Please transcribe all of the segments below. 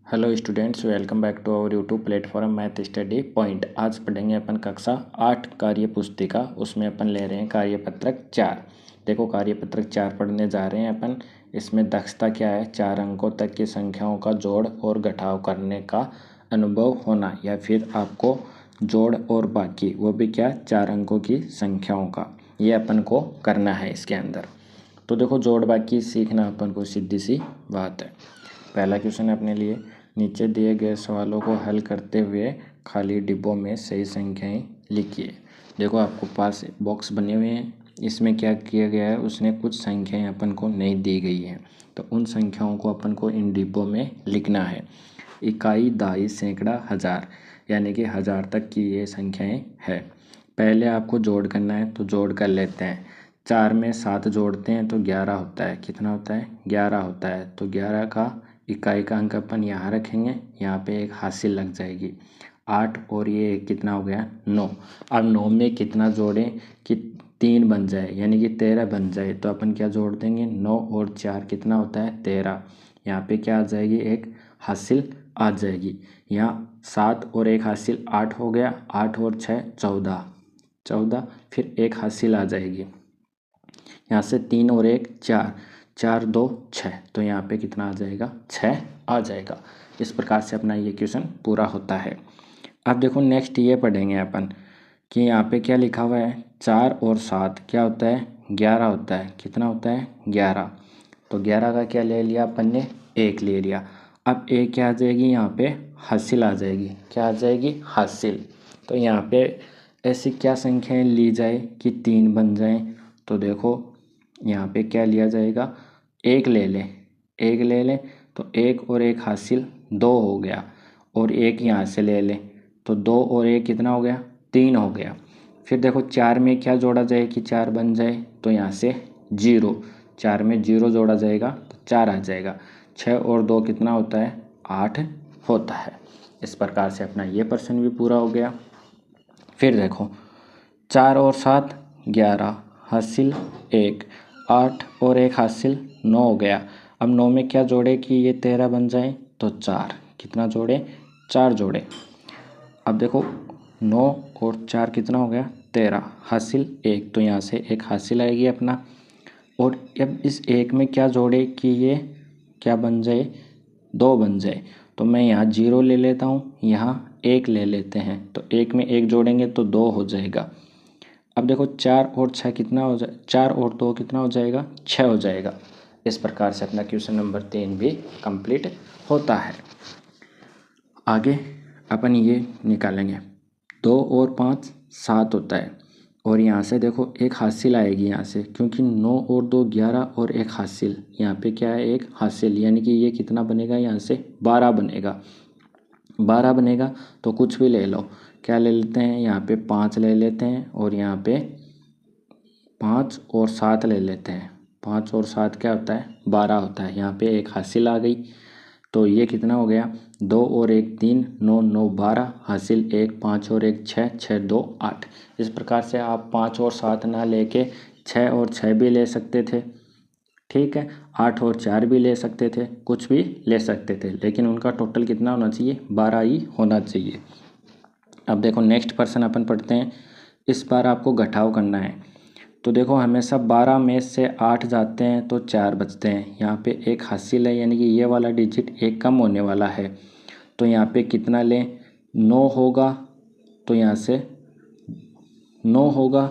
Hello students, welcome back to our YouTube platform math study point. आज पढ़ेंगे अपन कक्षा 8 कार्य पुस्तिका। उसमें अपन ले रहे हैं कार्यपत्रक 4। देखो, कार्यपत्रक 4 पढ़ने जा रहे हैं अपन। इसमें दक्षता क्या है? 4 अंकों तक की संख्याओं का जोड़ और घटाव करने का अनुभव होना, या फिर आपको जोड़ और बाकी, वो भी क्या, 4 अंकों की संख्याओं का, ये अपन को करना है इसके अंदर। तो देखो, जोड़ बाकी सीखना अपन को सीधी सी बात है। पहला क्वेश्चन अपने लिए, नीचे दिए गए सवालों को हल करते हुए खाली डिब्बों में सही संख्याएं लिखिए। देखो, आपको पास बॉक्स बने हुए हैं। इसमें क्या किया गया है, उसने कुछ संख्याएं अपन को नहीं दी गई हैं, तो उन संख्याओं को अपन को इन डिब्बों में लिखना है। इकाई, दहाई, सैकड़ा, हज़ार, यानी कि 1000 तक की ये संख्याएं है। पहले आपको जोड़ करना है, तो जोड़ कर लेते हैं। 4 में 7 जोड़ते हैं तो 11 होता है। कितना होता है? 11 होता है। तो 11 का इकाई का अंक अपन यहाँ रखेंगे, यहाँ पे एक हासिल लग जाएगी। 8 और ये कितना हो गया? 9। अब 9 में कितना जोड़ें कि 3 बन जाए, यानी कि 13 बन जाए, तो अपन क्या जोड़ देंगे? 9 और 4 कितना होता है? 13। यहाँ पे क्या आ जाएगी? एक हासिल आ जाएगी। यहाँ 7 और एक हासिल 8 हो गया। 8 और 6 14, 14 फिर एक हासिल आ जाएगी। यहाँ से 3 और 1 4, 4 2 6, तो यहाँ पे कितना आ जाएगा? 6 आ जाएगा। इस प्रकार से अपना ये क्वेश्चन पूरा होता है। अब देखो, नेक्स्ट ये पढ़ेंगे अपन कि यहाँ पे क्या लिखा हुआ है। 4 और 7 क्या होता है? 11 होता है। कितना होता है? 11। तो 11 का क्या ले लिया अपन ने? 1 ले लिया। अब एक क्या आ जाएगी? यहाँ पे हासिल आ जाएगी। क्या आ जाएगी? हासिल। तो यहाँ पे ऐसी क्या संख्याएं ली जाए कि 3 बन जाएं? तो देखो, यहाँ पे क्या लिया जाएगा? 1 ले लें। 1 ले लें तो 1 और 1 हासिल 2 हो गया, और 1 यहाँ से ले लें तो 2 और 1 कितना हो गया? 3 हो गया। फिर देखो, 4 में क्या जोड़ा जाए कि 4 बन जाए? तो यहाँ से 0, 4 में 0 जोड़ा जाएगा तो 4 आ जाएगा। 6 और 2 कितना होता है? 8 होता है। इस प्रकार से अपना ये प्रश्न भी पूरा हो गया। फिर देखो, 4 और 7 11, हासिल 1, 8 और 1 हासिल 9 हो गया। अब 9 में क्या जोड़े कि ये 13 बन जाए? तो 4, कितना जोड़े? 4 जोड़े। अब देखो, 9 और 4 कितना हो गया? 13, हासिल 1, तो यहाँ से एक हासिल आएगी अपना। और अब इस 1 में क्या जोड़े कि ये क्या बन जाए? 2 बन जाए। तो मैं यहाँ 0 ले लेता हूँ, यहाँ 1 ले लेते हैं, तो 1 में 1 जोड़ेंगे तो 2 हो जाएगा। अब देखो, 4 और 6 कितना हो जाए? 4 और 2 कितना हो जाएगा? 6 हो जाएगा। इस प्रकार से अपना क्वेश्चन नंबर 3 भी कंप्लीट होता है। आगे अपन ये निकालेंगे। 2 और 5 7 होता है, और यहाँ से देखो एक हासिल आएगी यहाँ से, क्योंकि 9 और 2 11 और एक हासिल, यहाँ पे क्या है? एक हासिल, यानी कि ये कितना बनेगा? यहाँ से 12 बनेगा। 12 बनेगा तो कुछ भी ले लो। क्या ले लेते हैं? यहाँ पे 5 ले लेते हैं, और यहाँ पे 5 और 7 ले लेते हैं। 5 और 7 क्या होता है? 12 होता है। यहाँ पे एक हासिल आ गई, तो ये कितना हो गया? 2 और 1 3, 9 9 12, हासिल 1, 5 और 1 6, 6 2 8। इस प्रकार से आप 5 और 7 ना लेके 6 और 6 भी ले सकते थे, ठीक है। 8 और 4 भी ले सकते थे, कुछ भी ले सकते थे, लेकिन उनका टोटल कितना होना चाहिए? 12 ही होना चाहिए। अब देखो, नेक्स्ट पर्सन अपन पढ़ते हैं। इस बार आपको घटाव करना है। तो देखो, हमेशा 12 में से 8 जाते हैं तो 4 बचते हैं। यहाँ पे एक हासिल है, यानी कि ये वाला डिजिट एक कम होने वाला है। तो यहाँ पे कितना लें? 9 होगा, तो यहाँ से 9 होगा,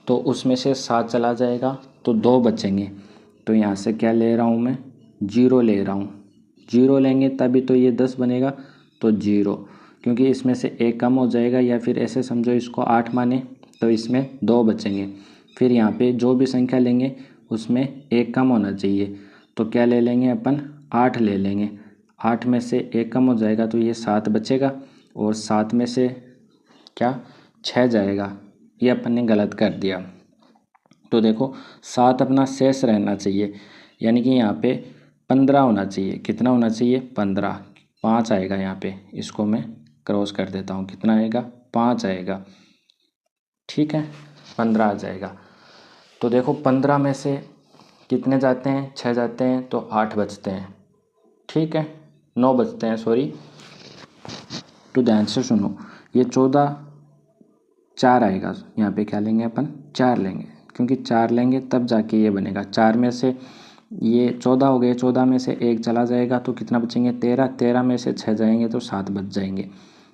तो उसमें से 7 चला जाएगा तो 2 बचेंगे। तो यहाँ से क्या ले रहा हूँ मैं? 0 ले रहा हूँ। 0 लेंगे तभी तो ये 10 बनेगा, तो 0, क्योंकि इसमें से एक कम हो जाएगा, या फिर ऐसे समझो इसको 8 माने, तो इसमें 2 बचेंगे। फिर यहाँ पे जो भी संख्या लेंगे उसमें एक कम होना चाहिए, तो क्या ले लेंगे अपन? 8 ले लेंगे। 8 में से एक कम हो जाएगा तो ये 7 बचेगा, और 7 में से क्या? 6 जाएगा। ये अपन ने गलत कर दिया। तो देखो, 7 अपना शेष रहना चाहिए, यानी कि यहाँ पे 15 होना चाहिए। कितना होना चाहिए? 15। 5 आएगा यहाँ पे, इसको मैं क्रॉस कर देता हूँ। कितना आएगा? 5 आएगा, ठीक है। 15 आ जाएगा। तो देखो, 15 में से कितने जाते हैं? 6 जाते हैं, तो 8 बचते हैं, ठीक है। 9 बचते हैं, सॉरी, तो ध्यान से सुनो। ये 14 4 आएगा, यहाँ पे क्या लेंगे अपन, 4 लेंगे, क्योंकि 4 लेंगे तब जाके ये बनेगा। 4 में से ये 14 हो गए, 14 में से 1 चला जाएगा तो कितना बचेंगे, 13, 13 में से 6 जाएंगे तो 7 बच जाएंगे।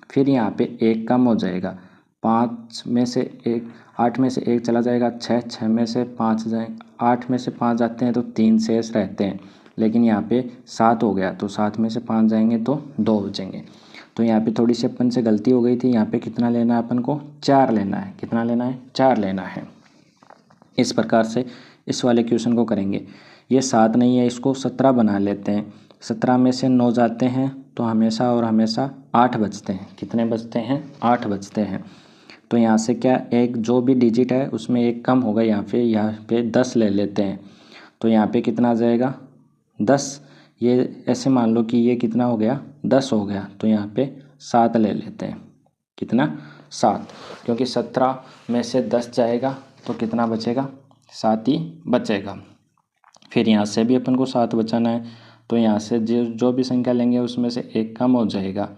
फिर यहाँ पे 1 कम हो जाएगा, 5 में से 1, 8 में से 1 चला जाएगा, 6, 6 में से 5 जाए, 8 में से 5 जाते हैं तो 3 शेष रहते हैं, लेकिन यहाँ पे 7 हो गया तो 7 में से 5 जाएंगे तो 2 बचेंगे। तो यहाँ पे थोड़ी सी अपन से गलती हो गई थी, यहाँ पे कितना लेना है अपन को, 4 लेना है। कितना लेना है, 4 लेना है। इस प्रकार से इस वाले क्वेश्चन को करेंगे। ये 7 नहीं है, इसको 17 बना लेते हैं। 17 में से 9 जाते हैं तो हमेशा और हमेशा 8 बचते हैं। कितने बचते हैं, 8 बचते हैं। तो यहाँ से क्या, एक जो भी डिजिट है उसमें एक कम होगा, यहाँ पे 10 ले लेते हैं। तो यहाँ पे कितना आ जाएगा, 10। ये ऐसे मान लो कि ये कितना हो गया, 10 हो गया, तो यहाँ पे 7 ले लेते हैं। कितना, 7, क्योंकि 17 में से 10 जाएगा तो कितना बचेगा, 7 ही बचेगा। फिर यहाँ से भी अपन को 7 बचाना है, तो यहाँ से जो भी संख्या लेंगे उसमें से एक कम हो जाएगा।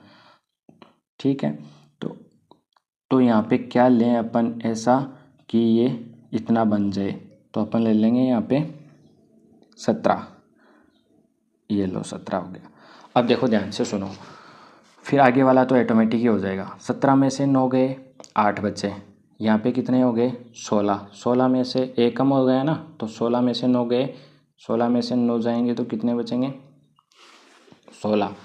ठीक है, तो यहाँ पे क्या लें अपन ऐसा कि ये इतना बन जाए, तो अपन ले लेंगे यहाँ पे 17। ये लो 17 हो गया। अब देखो ध्यान से सुनो, फिर आगे वाला तो ऑटोमेटिक ही हो जाएगा। 17 में से 9 गए, 8 बचे। यहाँ पे कितने हो गए, 16। 16 में से एक कम हो गया ना, तो 16 में से 9 गए, 16 में से 9 जाएंगे तो कितने बचेंगे, 16।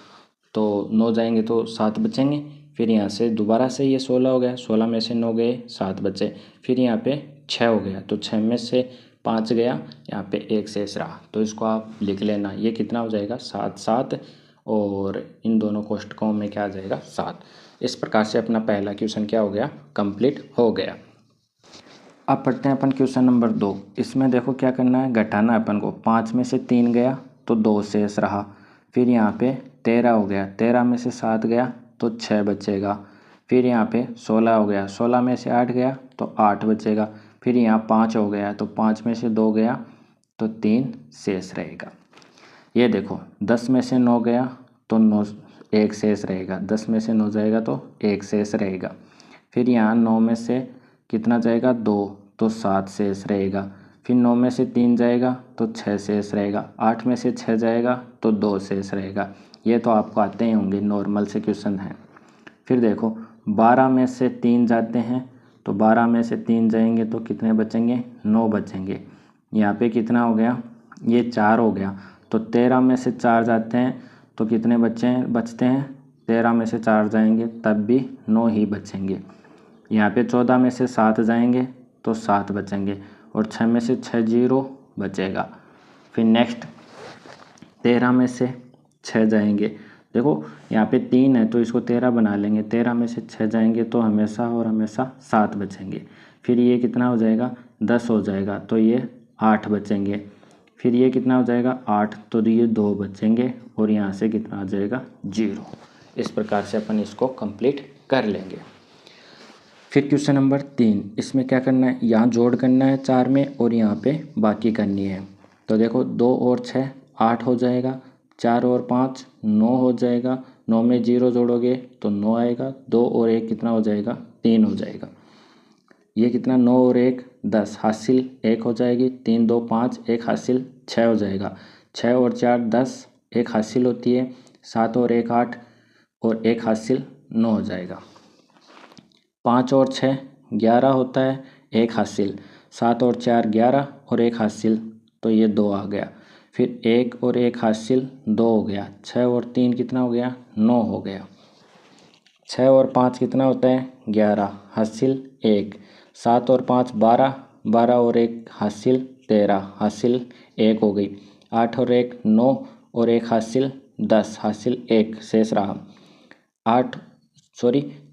तो 9 जाएंगे तो 7 बचेंगे। फिर यहाँ से दोबारा से ये 16 हो गया, 16 में से 9 गए, 7 बचे। फिर यहाँ पे 6 हो गया, तो 6 में से 5 गया, यहाँ पे 1 शेष रहा, तो इसको आप लिख लेना। ये कितना हो जाएगा, 7 7, और इन दोनों कोष्ठकों में क्या आ जाएगा, 7। इस प्रकार से अपना पहला क्वेश्चन क्या हो गया, कंप्लीट हो गया। अब पढ़ते हैं अपन क्वेश्चन नंबर 2। इसमें देखो क्या करना है, घटाना है अपन को। 5 में से 3 गया तो 2 शेष रहा। फिर यहाँ पे 13 हो गया, 13 में से 7 गया तो 6 बचेगा। फिर यहाँ पे 16 हो गया, 16 में से 8 गया तो 8 बचेगा। फिर यहाँ 5 हो गया, तो 5 में से 2 गया तो 3 शेष रहेगा। ये देखो 10 में से 9 गया तो 9, 1 शेष रहेगा। 10 में से 9 जाएगा तो 1 शेष रहेगा। फिर यहाँ 9 में से कितना जाएगा, 2, तो 7 शेष रहेगा। फिर 9 में से 3 जाएगा तो 6 शेष रहेगा। 8 में से 6 जाएगा तो 2 शेष रहेगा। ये तो आपको आते ही होंगे, नॉर्मल से क्वेश्चन है। फिर देखो 12 में से 3 जाते हैं, तो 12 में से 3 जाएंगे तो कितने बचेंगे, 9 बचेंगे। यहाँ पे कितना हो गया, ये 4 हो गया। तो 13 में से 4 जाते हैं तो कितने बचते हैं, 13 में से 4 जाएंगे तब भी 9 ही बचेंगे। यहाँ पे 14 में से 7 जाएंगे तो 7 बचेंगे, और 6 में से 6 0 बचेगा। फिर नेक्स्ट 13 में से 6 जाएंगे, देखो यहाँ पे 3 है तो इसको 13 बना लेंगे। 13 में से 6 जाएंगे तो हमेशा और हमेशा 7 बचेंगे। फिर ये कितना हो जाएगा, 10 हो जाएगा, तो ये 8 बचेंगे। फिर ये कितना हो जाएगा, 8, तो ये 2 बचेंगे, और यहाँ से कितना आ जाएगा, 0। इस प्रकार से अपन इसको कंप्लीट कर लेंगे। फिर क्वेश्चन नंबर 3, इसमें क्या करना है, यहाँ जोड़ करना है 4 में, और यहाँ पे बाकी करनी है। तो देखो 2 और 6 8 हो जाएगा, 4 और 5 9 हो जाएगा। 9 में 0 जोड़ोगे तो 9 आएगा। 2 और 1 कितना हो जाएगा, 3 हो जाएगा। ये कितना, 9 और 1 10, हासिल 1 हो जाएगी। 3 2 5, 1 हासिल 6 हो जाएगा। 6 और 4 10, 1 हासिल होती है। 7 और 1 8, और 1 हासिल 9 हो जाएगा। 5 और 6 11 होता है, 1 हासिल। 7 और 4 11, और 1 हासिल, तो ये 2 आ गया। फिर 1 और 1 हासिल 2 हो गया। 6 और 3 कितना हो गया, 9 हो गया। 6 और 5 कितना होता है, 11, हासिल 1। 7 और 5 12, 12 और 1 हासिल 13, हासिल 1 हो गई। 8 और 1 9, और 1 हासिल 10, हासिल 1 शेष रहा।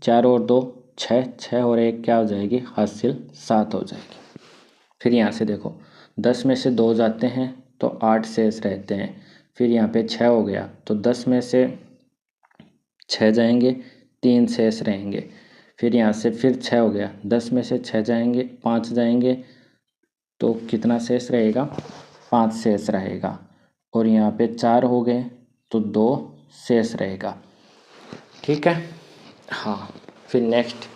4 और 2 6, 6 और 1 क्या हो जाएगी, हासिल 7 हो जाएगी। फिर यहाँ से देखो 10 में से 2 जाते हैं तो 8 शेष रहते हैं। फिर यहाँ पे 6 हो गया, तो 10 में से 6 जाएंगे, 3 शेष रहेंगे। फिर यहाँ से फिर 6 हो गया, 10 में से 6 जाएंगे, 5 जाएंगे, तो कितना शेष रहेगा, 5 शेष रहेगा। और यहाँ पे 4 हो गए तो 2 शेष रहेगा। ठीक है, हाँ। फिर नेक्स्ट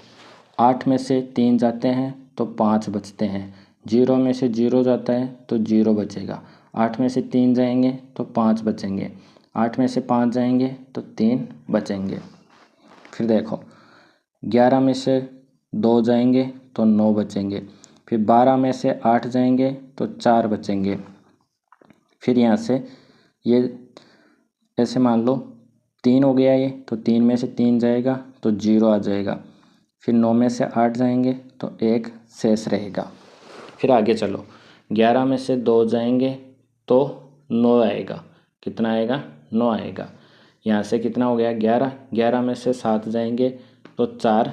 8 में से 3 जाते हैं तो 5 बचते हैं। 0 में से 0 जाता है तो 0 बचेगा। 8 में से 3 जाएंगे तो 5 बचेंगे। 8 में से 5 जाएंगे तो 3 बचेंगे। फिर देखो 11 में से 2 जाएंगे तो 9 बचेंगे। फिर 12 में से 8 जाएंगे तो 4 बचेंगे। फिर यहाँ से ये ऐसे मान लो 3 हो गया ये, तो 3 में से 3 जाएगा तो 0 आ जाएगा। फिर 9 में से 8 जाएंगे तो 1 शेष रहेगा। फिर आगे चलो 11 में से 2 जाएंगे तो 9 आएगा। कितना आएगा? 9 आएगा। यहाँ से कितना हो गया? 11। 11 में से 7 जाएंगे तो 4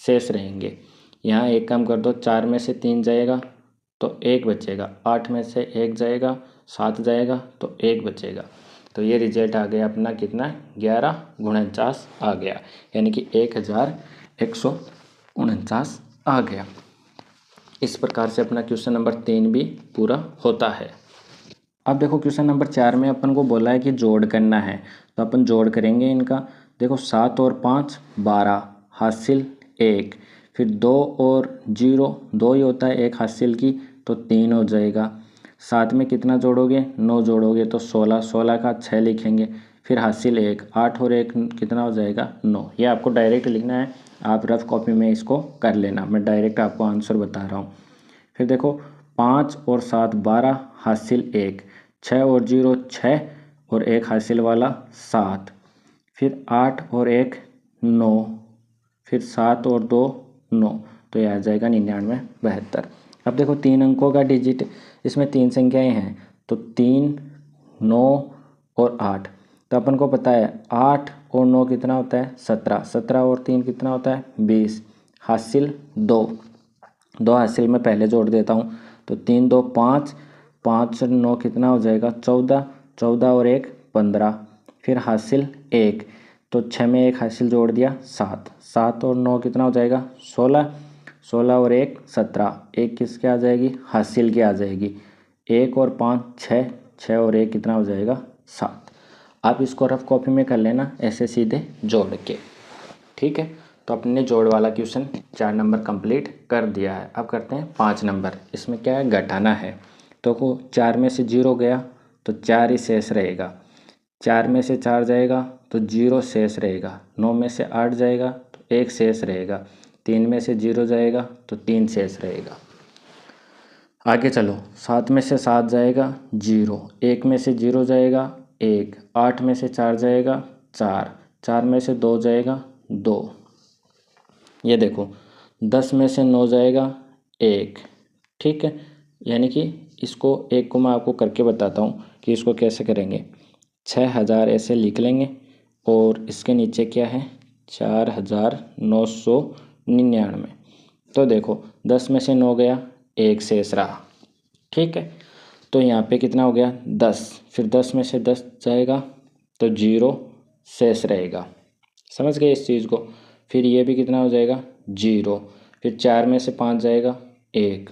शेष रहेंगे। यहाँ एक काम कर दो, 4 में से 3 जाएगा तो 1 बचेगा। 8 में से 1 जाएगा, 7 जाएगा तो 1 बचेगा। तो ये रिजल्ट आ गया अपना कितना? 11 × 49 आ गया, यानी कि 1149 आ गया। इस प्रकार से अपना क्वेश्चन नंबर 3 भी पूरा होता है। अब देखो क्वेश्चन नंबर 4 में अपन को बोला है कि जोड़ करना है, तो अपन जोड़ करेंगे इनका। देखो 7 और 5 12 हासिल 1। फिर 2 और 0 2 ही होता है, 1 हासिल की तो 3 हो जाएगा। 7 में कितना जोड़ोगे? 9 जोड़ोगे तो 16। 16 का 6 लिखेंगे। फिर हासिल 1। 8 और 1 कितना हो जाएगा? 9। ये आपको डायरेक्ट लिखना है, आप रफ कॉपी में इसको कर लेना, मैं डायरेक्ट आपको आंसर बता रहा हूँ। फिर देखो 5 और 7 12 हासिल 1। 6 और 0 6 और 1 हासिल वाला 7। फिर 8 और 1 9। फिर 7 और 2 9, तो यह आ जाएगा 99 72। अब देखो 3 अंकों का डिजिट, इसमें 3 संख्याएं हैं, तो 3 9 और 8। तो अपन को पता है 8 और 9 कितना होता है? 17। 17 और 3 कितना होता है? 20। हासिल 2। 2 हासिल में पहले जोड़ देता हूँ, तो 3 2 5। 5 और 9 कितना हो जाएगा? 14। 14 और 1 15। फिर हासिल 1, तो 6 में 1 हासिल जोड़ दिया 7। 7 और 9 कितना हो जाएगा? 16। 16 और 1 17। 1 किसके आ जाएगी? हासिल की आ जाएगी। 1 और 5 6। 6 और 1 कितना हो जाएगा? 7। आप इसको रफ कॉपी में कर लेना ऐसे सीधे जोड़ के। ठीक है, तो अपने जोड़ वाला क्वेश्चन 4 नंबर कंप्लीट कर दिया है। अब करते हैं 5 नंबर। इसमें क्या है? घटाना है। तो 4 में से 0 गया तो 4 ही शेष रहेगा। 4 में से 4 जाएगा तो 0 शेष रहेगा। 9 में से 8 जाएगा तो 1 शेष रहेगा। 3 में से 0 जाएगा तो 3 शेष रहेगा। आगे चलो 7 में से 7 जाएगा 0। 1 में से 0 जाएगा 1। 8 में से 4 जाएगा 4। 4 में से 2 जाएगा 2। ये देखो 10 में से 9 जाएगा 1। ठीक है, यानी कि इसको एक को मैं आपको करके बताता हूँ कि इसको कैसे करेंगे। 6000 ऐसे लिख लेंगे और इसके नीचे क्या है? 4999। तो देखो 10 में से 9 गया, 1 शेष रहा। ठीक है, तो यहाँ पे कितना हो गया? 10। फिर 10 में से 10 जाएगा तो 0 शेष रहेगा। समझ गए इस चीज़ को? फिर ये भी कितना हो जाएगा? 0। फिर 4 में से 5 जाएगा 1।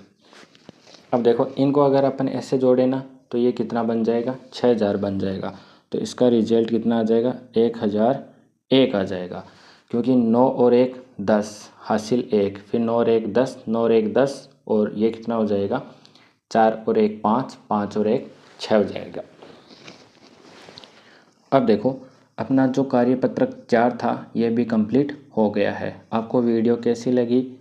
अब देखो इनको अगर अपन ऐसे जोड़े ना तो ये कितना बन जाएगा? 6000 बन जाएगा। तो इसका रिजल्ट कितना आ जाएगा? 1001 आ जाएगा, क्योंकि 9 और 1 10 हासिल 1। फिर 9 और 1 10, 9 और 1 10, और ये कितना हो जाएगा? 4 और 1 5, 5 और 1 6 हो जाएगा। अब देखो अपना जो कार्यपत्रक 4 था ये भी कंप्लीट हो गया है। आपको वीडियो कैसी लगी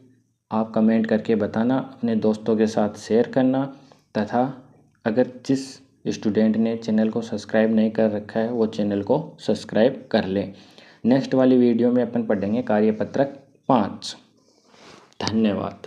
आप कमेंट करके बताना, अपने दोस्तों के साथ शेयर करना, तथा अगर जिस स्टूडेंट ने चैनल को सब्सक्राइब नहीं कर रखा है वो चैनल को सब्सक्राइब कर लें। नेक्स्ट वाली वीडियो में अपन पढ़ेंगे कार्यपत्रक 5। धन्यवाद।